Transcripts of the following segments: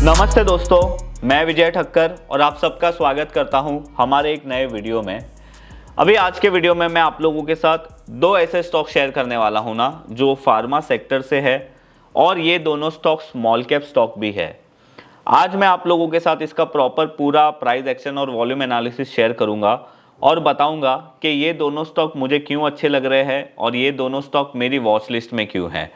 नमस्ते दोस्तों, मैं विजय ठक्कर और आप सबका स्वागत करता हूं हमारे एक नए वीडियो में। अभी आज के वीडियो में मैं आप लोगों के साथ दो ऐसे स्टॉक शेयर करने वाला हूं ना जो फार्मा सेक्टर से है और ये दोनों स्टॉक स्मॉल कैप स्टॉक भी है। आज मैं आप लोगों के साथ इसका प्रॉपर पूरा प्राइस एक्शन और वॉल्यूम एनालिसिस शेयर करूंगा और बताऊंगा कि ये दोनों स्टॉक मुझे क्यों अच्छे लग रहे हैं और ये दोनों स्टॉक मेरी वॉच लिस्ट में क्यों हैं।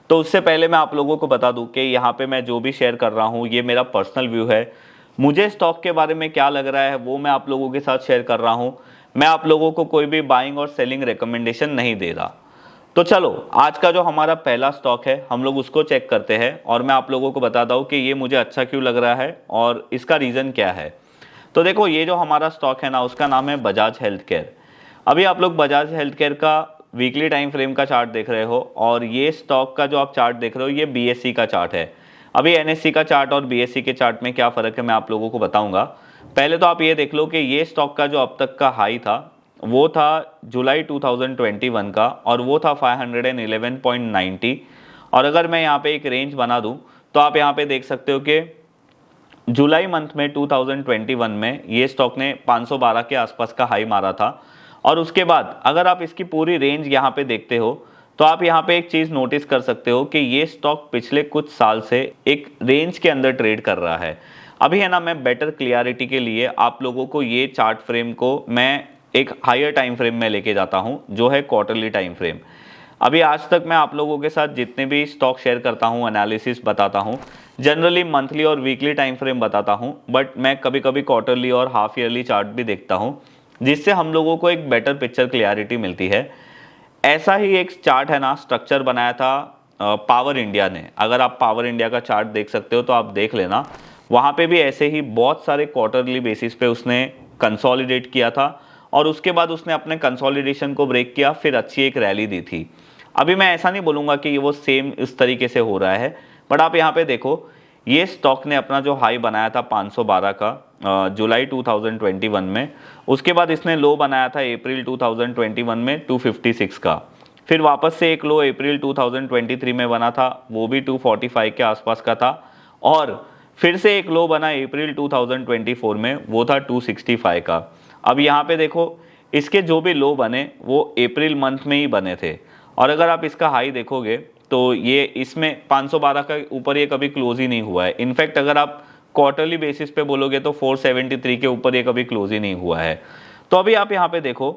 तो उससे पहले मैं आप लोगों को बता दूं कि यहाँ पे मैं जो भी शेयर कर रहा हूँ ये मेरा पर्सनल व्यू है। मुझे स्टॉक के बारे में क्या लग रहा है वो मैं आप लोगों के साथ शेयर कर रहा हूँ। मैं आप लोगों को कोई भी बाइंग और सेलिंग रिकमेंडेशन नहीं दे रहा। तो चलो आज का जो हमारा पहला स्टॉक है हम लोग उसको चेक करते हैं और मैं आप लोगों को बताता हूँ कि ये मुझे अच्छा क्यों लग रहा है और इसका रीज़न क्या है। तो देखो, ये जो हमारा स्टॉक है ना उसका नाम है बजाज हेल्थ केयर। अभी आप लोग बजाज हेल्थ केयर का वीकली टाइम फ्रेम का चार्ट देख रहे हो और ये स्टॉक का जो आप चार्ट देख रहे हो ये बीएससी का चार्ट है। अभी एनएससी का चार्ट और बीएससी के चार्ट में क्या फ़र्क है मैं आप लोगों को बताऊंगा। पहले तो आप ये देख लो कि ये स्टॉक का जो अब तक का हाई था वो था जुलाई 2021 का और वो था 511.90। और अगर मैं यहाँ पे एक रेंज बना दूँ तो आप यहाँ पे देख सकते हो कि जुलाई मंथ में 2021 में ये स्टॉक ने 512 के आसपास का हाई मारा था। और उसके बाद अगर आप इसकी पूरी रेंज यहाँ पे देखते हो तो आप यहाँ पे एक चीज़ नोटिस कर सकते हो कि ये स्टॉक पिछले कुछ साल से एक रेंज के अंदर ट्रेड कर रहा है। अभी है ना, मैं बेटर क्लियरिटी के लिए आप लोगों को ये चार्ट फ्रेम को मैं एक हायर टाइम फ्रेम में लेके जाता हूँ जो है क्वार्टरली टाइम फ्रेम। अभी आज तक मैं आप लोगों के साथ जितने भी स्टॉक शेयर करता हूं, एनालिसिस बताता हूं, जनरली मंथली और वीकली टाइम फ्रेम बताता हूं, बट मैं कभी कभी क्वार्टरली और हाफ ईयरली चार्ट भी देखता हूं जिससे हम लोगों को एक बेटर पिक्चर क्लियरिटी मिलती है। ऐसा ही एक चार्ट है ना, स्ट्रक्चर बनाया था पावर इंडिया ने। अगर आप पावर इंडिया का चार्ट देख सकते हो तो आप देख लेना, वहाँ पे भी ऐसे ही बहुत सारे क्वार्टरली बेसिस पे उसने कंसोलिडेट किया था और उसके बाद उसने अपने कंसोलिडेशन को ब्रेक किया, फिर अच्छी एक रैली दी थी। अभी मैं ऐसा नहीं बोलूँगा कि वो सेम इस तरीके से हो रहा है, बट आप यहाँ पे देखो ये स्टॉक ने अपना जो हाई बनाया था 512 का जुलाई 2021 में, उसके बाद इसने लो बनाया था अप्रैल 2021 में 256 का, फिर वापस से एक लो अप्रैल 2023 में बना था वो भी 245 के आसपास का था और फिर से एक लो बना अप्रैल 2024 में वो था 265 का। अब यहाँ पे देखो इसके जो भी लो बने वो अप्रैल मंथ में ही बने थे और अगर आप इसका हाई देखोगे तो ये इसमें 512 का ऊपर ये कभी क्लोज ही नहीं हुआ है। इनफैक्ट अगर आप क्वार्टरली बेसिस पे बोलोगे तो 473 के ऊपर ये कभी क्लोज ही नहीं हुआ है। तो अभी आप यहाँ पे देखो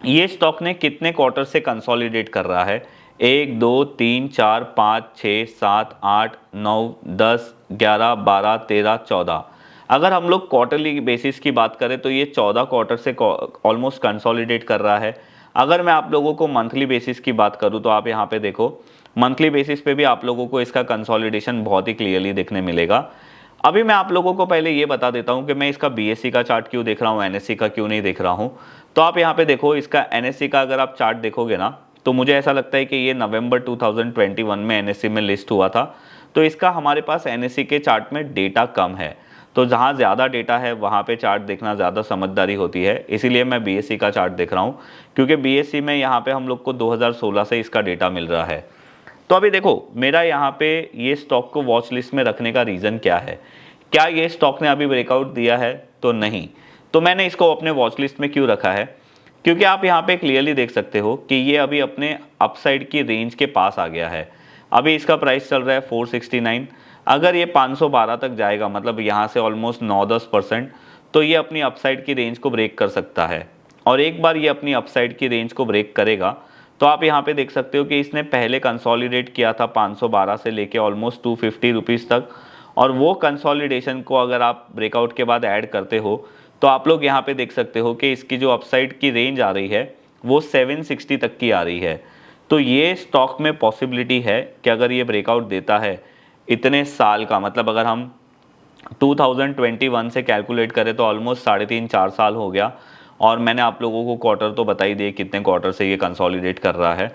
ये स्टॉक ने कितने क्वार्टर से कंसोलिडेट कर रहा है, 1 2 3 4 5 6 7 8 9 10 11 12 13 14। अगर हम लोग क्वार्टरली बेसिस की बात करें तो ये 14 क्वार्टर से ऑलमोस्ट कंसोलिडेट कर रहा है। अगर मैं आप लोगों को मंथली बेसिस की बात करूं तो आप यहाँ पे देखो मंथली बेसिस पे भी आप लोगों को इसका कंसोलिडेशन बहुत ही क्लियरली देखने मिलेगा। अभी मैं आप लोगों को पहले ये बता देता हूं कि मैं इसका बीएससी का चार्ट क्यों देख रहा हूं, एनएससी का क्यों नहीं देख रहा हूं। तो आप यहाँ पे देखो इसका एनएससी का अगर आप चार्ट देखोगे ना तो मुझे ऐसा लगता है कि ये नवंबर 2021 में एनएससी में लिस्ट हुआ था। तो इसका हमारे पास एनएससी के चार्ट में डेटा कम है, तो जहाँ ज़्यादा डेटा है वहाँ पे चार्ट देखना ज़्यादा समझदारी होती है, इसीलिए मैं बीएससी का चार्ट देख रहा हूँ क्योंकि बीएससी में यहाँ पे हम लोग को 2016 से इसका डेटा मिल रहा है। तो अभी देखो मेरा यहाँ पे ये स्टॉक को वॉच लिस्ट में रखने का रीज़न क्या है। क्या ये स्टॉक ने अभी ब्रेकआउट दिया है? तो नहीं। तो मैंने इसको अपने वॉच लिस्ट में क्यों रखा है? क्योंकि आप यहाँ पे क्लियरली देख सकते हो कि ये अभी अपने अपसाइड की रेंज के पास आ गया है। अभी इसका प्राइस चल रहा है 469। अगर ये 512 तक जाएगा, मतलब यहाँ से ऑलमोस्ट 9-10%, तो ये अपनी अपसाइड की रेंज को ब्रेक कर सकता है। और एक बार ये अपनी अपसाइड की रेंज को ब्रेक करेगा तो आप यहाँ पे देख सकते हो कि इसने पहले कंसोलिडेट किया था 512 से लेके ऑलमोस्ट 250 रुपीज़ तक, और वो कंसोलिडेशन को अगर आप ब्रेकआउट के बाद ऐड करते हो तो आप लोग यहाँ पे देख सकते हो कि इसकी जो अपसाइड की रेंज आ रही है वो 760 तक की आ रही है। तो ये स्टॉक में पॉसिबिलिटी है कि अगर ये ब्रेकआउट देता है इतने साल का, मतलब अगर हम 2021 से कैलकुलेट करें तो ऑलमोस्ट 3.5-4 साल हो गया और मैंने आप लोगों को क्वार्टर तो बता ही दिए कितने क्वार्टर से ये कंसोलिडेट कर रहा है।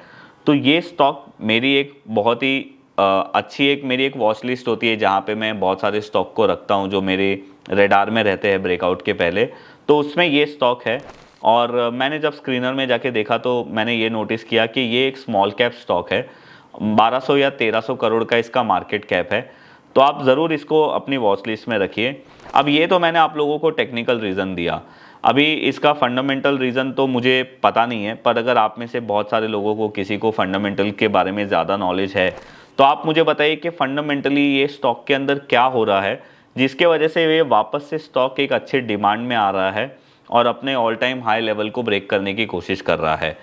तो ये स्टॉक मेरी एक बहुत ही अच्छी एक मेरी एक वॉच लिस्ट होती है जहाँ पे मैं बहुत सारे स्टॉक को रखता हूँ जो मेरे रेडार में रहते हैं ब्रेकआउट के पहले। तो उसमें ये स्टॉक है और मैंने जब स्क्रीनर में जाके देखा तो मैंने ये नोटिस किया कि ये एक स्मॉल कैप स्टॉक है, 1200 या 1300 करोड़ का इसका मार्केट कैप है। तो आप ज़रूर इसको अपनी वॉच लिस्ट में रखिए। अब ये तो मैंने आप लोगों को टेक्निकल रीज़न दिया, अभी इसका फंडामेंटल रीज़न तो मुझे पता नहीं है, पर अगर आप में से बहुत सारे लोगों को किसी को फंडामेंटल के बारे में ज़्यादा नॉलेज है तो आप मुझे बताइए कि फंडामेंटली ये स्टॉक के अंदर क्या हो रहा है जिसके वजह से ये वापस से स्टॉक एक अच्छे डिमांड में आ रहा है और अपने ऑल टाइम हाई लेवल को ब्रेक करने की कोशिश कर रहा है।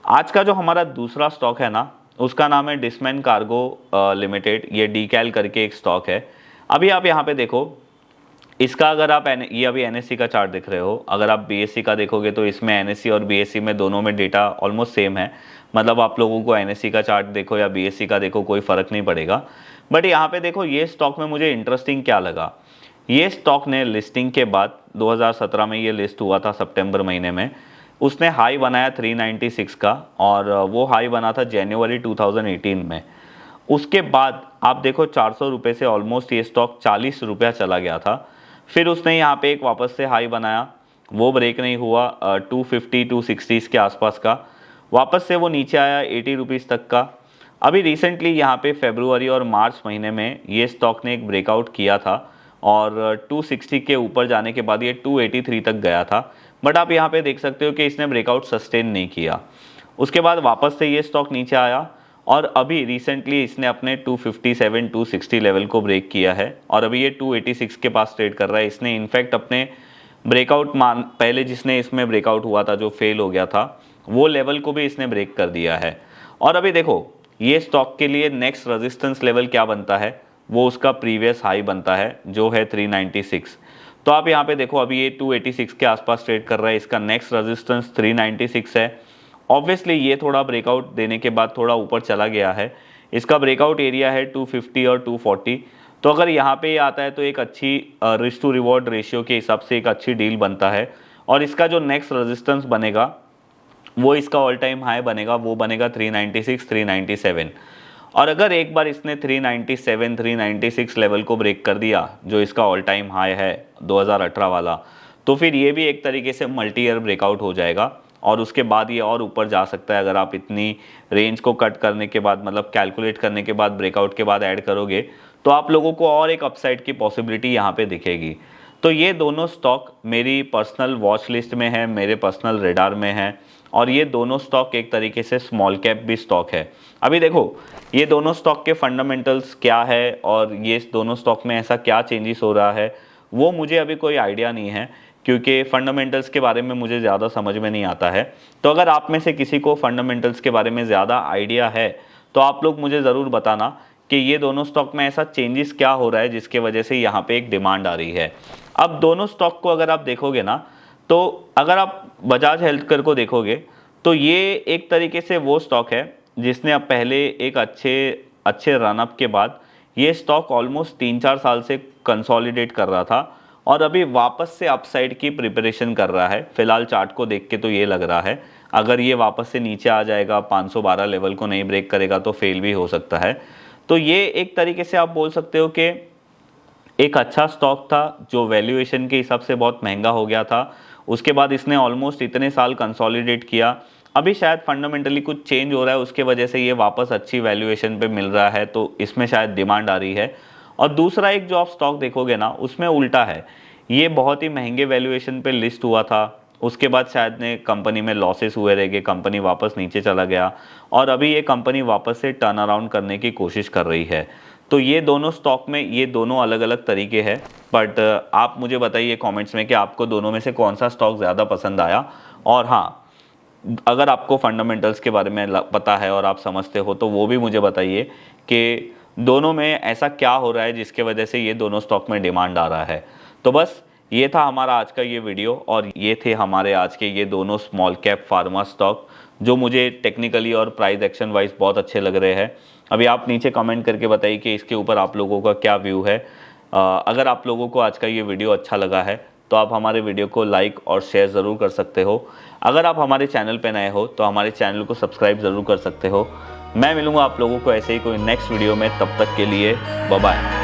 आज का जो हमारा दूसरा स्टॉक है ना, उसका नाम है डिसमैन कार्गो लिमिटेड। ये डीकैल करके एक स्टॉक है। अभी आप यहाँ पे देखो, इसका अगर आप ये अभी एनएससी का चार्ट देख रहे हो, अगर आप बीएससी का देखोगे तो इसमें एनएससी और बीएससी में दोनों में डेटा ऑलमोस्ट सेम है। मतलब आप लोगों को एनएससी का चार्ट देखो या बीएससी का देखो, कोई फ़र्क नहीं पड़ेगा। बट यहाँ पे देखो, ये स्टॉक में मुझे इंटरेस्टिंग क्या लगा, ये स्टॉक ने लिस्टिंग के बाद 2017 में ये लिस्ट हुआ था सितंबर महीने में, उसने हाई बनाया 396 का और वो हाई बना था जनवरी 2018 में। उसके बाद आप देखो 400 रुपये से ऑलमोस्ट ये स्टॉक 40 रुपया चला गया था। फिर उसने यहाँ पे एक वापस से हाई बनाया, वो ब्रेक नहीं हुआ 250 260 के आसपास का, वापस से वो नीचे आया 80 रुपीज़ तक का। अभी रिसेंटली यहाँ पे फरवरी और मार्च महीने में ये स्टॉक ने एक ब्रेकआउट किया था और 260 के ऊपर जाने के बाद ये 283 तक गया था। बट आप यहाँ पे देख सकते हो कि इसने ब्रेकआउट सस्टेन नहीं किया। उसके बाद वापस से ये स्टॉक नीचे आया और अभी रिसेंटली इसने अपने 257 260 लेवल को ब्रेक किया है और अभी ये 286 के पास ट्रेड कर रहा है। इसने इनफैक्ट अपने ब्रेकआउट पहले जिसने इसमें ब्रेकआउट हुआ था, जो फेल हो गया था, वो लेवल को भी इसने ब्रेक कर दिया है। और अभी देखो, ये स्टॉक के लिए नेक्स्ट रेजिस्टेंस लेवल क्या बनता है, वो उसका प्रीवियस हाई बनता है जो है 396। तो आप यहाँ पे देखो, अभी ये 286 के आसपास ट्रेड कर रहा है, इसका नेक्स्ट रेजिस्टेंस 396 है। ऑब्वियसली ये थोड़ा ब्रेकआउट देने के बाद थोड़ा ऊपर चला गया है, इसका ब्रेकआउट एरिया है 250 और 240। तो अगर यहाँ पे आता है तो एक अच्छी रिस्क टू रिवॉर्ड रेशियो के हिसाब से एक अच्छी डील बनता है और इसका जो नेक्स्ट रेजिस्टेंस बनेगा वो इसका ऑल टाइम हाई बनेगा, वो बनेगा 396 397। और अगर एक बार इसने 397 396 लेवल को ब्रेक कर दिया, जो इसका ऑल टाइम हाई है 2018 वाला, तो फिर ये भी एक तरीके से मल्टी ईयर ब्रेकआउट हो जाएगा और उसके बाद ये और ऊपर जा सकता है। अगर आप इतनी रेंज को कट करने के बाद, मतलब कैलकुलेट करने के बाद, ब्रेकआउट के बाद ऐड करोगे तो आप लोगों को और एक अपसाइड की पॉसिबिलिटी यहाँ पे दिखेगी। तो ये दोनों स्टॉक मेरी पर्सनल वॉच लिस्ट में है, मेरे पर्सनल रेडार में है और ये दोनों स्टॉक एक तरीके से स्मॉल कैप भी स्टॉक है। अभी देखो, ये दोनों स्टॉक के फंडामेंटल्स क्या है और ये दोनों स्टॉक में ऐसा क्या चेंजेस हो रहा है, वो मुझे अभी कोई आइडिया नहीं है, क्योंकि फंडामेंटल्स के बारे में मुझे ज़्यादा समझ में नहीं आता है। तो अगर आप में से किसी को फंडामेंटल्स के बारे में ज़्यादा आइडिया है तो आप लोग मुझे ज़रूर बताना कि ये दोनों स्टॉक में ऐसा चेंजेस क्या हो रहा है जिसके वजह से यहाँ पे एक डिमांड आ रही है। अब दोनों स्टॉक को अगर आप देखोगे ना, तो अगर आप बजाज हेल्थकेयर को देखोगे तो ये एक तरीके से वो स्टॉक है जिसने अब पहले एक अच्छे रनअप के बाद ये स्टॉक ऑलमोस्ट 3-4 साल से कंसोलिडेट कर रहा था और अभी वापस से अपसाइड की प्रिपरेशन कर रहा है। फिलहाल चार्ट को देख के तो ये लग रहा है, अगर ये वापस से नीचे आ जाएगा, 512 लेवल को नहीं ब्रेक करेगा तो फेल भी हो सकता है। तो ये एक तरीके से आप बोल सकते हो कि एक अच्छा स्टॉक था जो वैल्यूएशन के हिसाब से बहुत महंगा हो गया था। उसके बाद इसने ऑलमोस्ट इतने साल कंसोलिडेट किया, अभी शायद फंडामेंटली कुछ चेंज हो रहा है, उसके वजह से ये वापस अच्छी वैल्यूएशन पे मिल रहा है, तो इसमें शायद डिमांड आ रही है। और दूसरा एक जो आप स्टॉक देखोगे ना, उसमें उल्टा है, ये बहुत ही महंगे वैल्यूएशन पे लिस्ट हुआ था, उसके बाद शायद ने कंपनी में लॉसेस हुए रह गए, कंपनी वापस नीचे चला गया और अभी ये कंपनी वापस से टर्न अराउंड करने की कोशिश कर रही है। तो ये दोनों स्टॉक में ये दोनों अलग अलग तरीके हैं। बट आप मुझे बताइए कमेंट्स में कि आपको दोनों में से कौन सा स्टॉक ज़्यादा पसंद आया। और हाँ, अगर आपको फंडामेंटल्स के बारे में पता है और आप समझते हो तो वो भी मुझे बताइए कि दोनों में ऐसा क्या हो रहा है जिसके वजह से ये दोनों स्टॉक में डिमांड आ रहा है। तो बस ये था हमारा आज का ये वीडियो और ये थे हमारे आज के ये दोनों स्मॉल कैप फार्मा स्टॉक जो मुझे टेक्निकली और प्राइस एक्शन वाइज बहुत अच्छे लग रहे हैं। अभी आप नीचे कमेंट करके बताइए कि इसके ऊपर आप लोगों का क्या व्यू है। अगर आप लोगों को आज का ये वीडियो अच्छा लगा है तो आप हमारे वीडियो को लाइक और शेयर ज़रूर कर सकते हो। अगर आप हमारे चैनल पर नए हो तो हमारे चैनल को सब्सक्राइब ज़रूर कर सकते हो। मैं मिलूँगा आप लोगों को ऐसे ही कोई नेक्स्ट वीडियो में, तब तक के लिए बाय बाय।